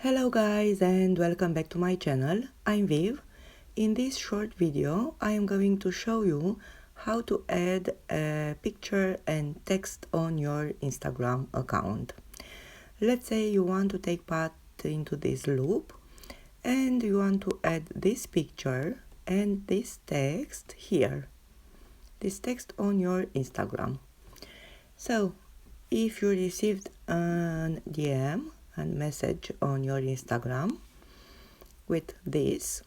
Hello guys and welcome back to my channel. I'm Viv. In this short video I am going to show you how to add a picture and text on your Instagram account. Let's say you want to take part into this loop and you want to add this picture and this text here. This text on your Instagram. So if you received an DM and message on your Instagram with this,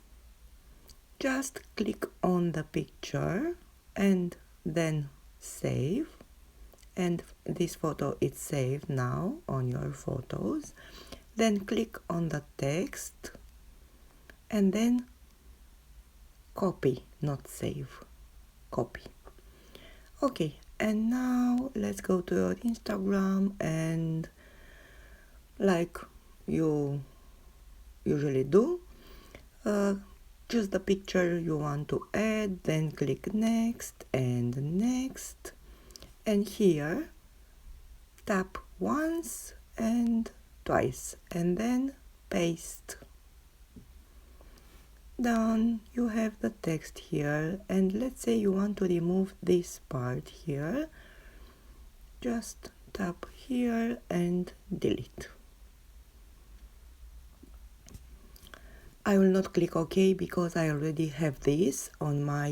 just click on the picture and then save, and this photo is saved now on your photos. Then click on the text and then copy, not save, copy. Okay, and now let's go to your Instagram and like you usually do, choose the picture you want to add, then click next and next, and here tap once and twice and then paste. Done. You have the text here, and let's say you want to remove this part here, just tap here and delete. I will not click OK because I already have this on my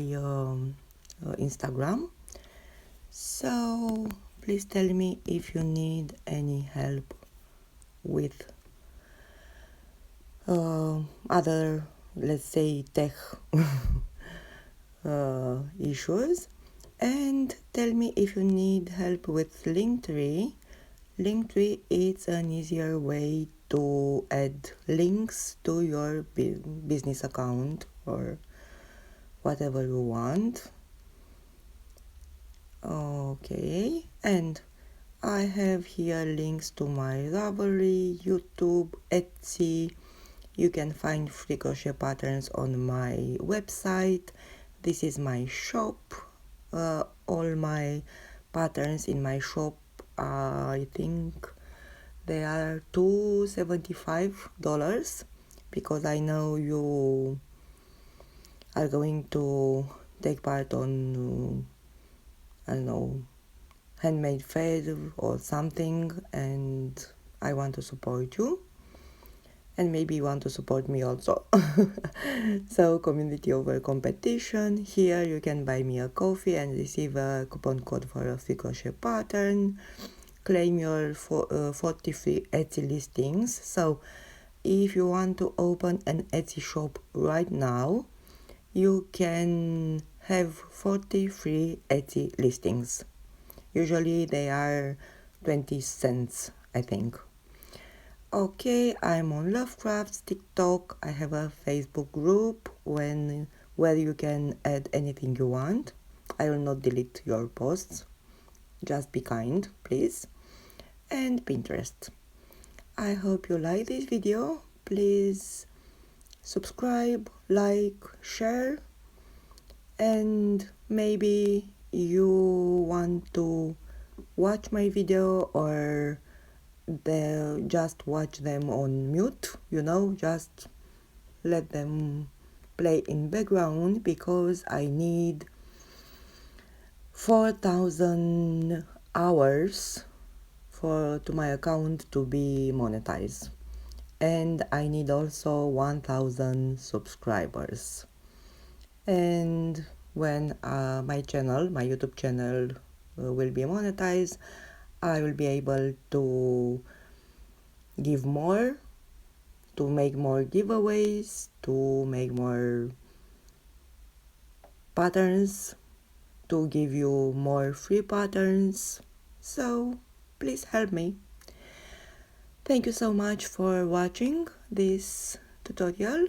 Instagram. So please tell me if you need any help with other, let's say, tech issues, and tell me if you need help with Linktree. Linktree is an easier way to add links to your business account or whatever you want. Okay, and I have here links to my Ravelry, YouTube, Etsy. You can find free crochet patterns on my website. This is my shop. All my patterns in my shop, I think they are $275 because I know you are going to take part on I don't know, handmade fair or something, and I want to support you, and maybe you want to support me also. So community over competition. Here you can buy me a coffee and receive a coupon code for a free crochet pattern. Claim your 40 free Etsy listings. So if you want to open an Etsy shop right now, you can have 40 free Etsy listings. Usually they are 20 cents, I think. Okay, I'm on Lovecraft's TikTok. I have a Facebook group where you can add anything you want. I will not delete your posts. Just be kind, please. And Pinterest. I hope you like this video. Please subscribe, like, share, and maybe you want to watch my video or just watch them on mute, just let them play in background because I need 4,000 hours to my account to be monetized, and I need also 1,000 subscribers. And when my YouTube channel will be monetized, I will be able to give more, to make more giveaways, to make more patterns, to give you more free patterns. So please help me. Thank you so much for watching this tutorial,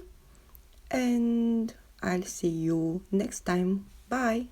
and I'll see you next time. Bye.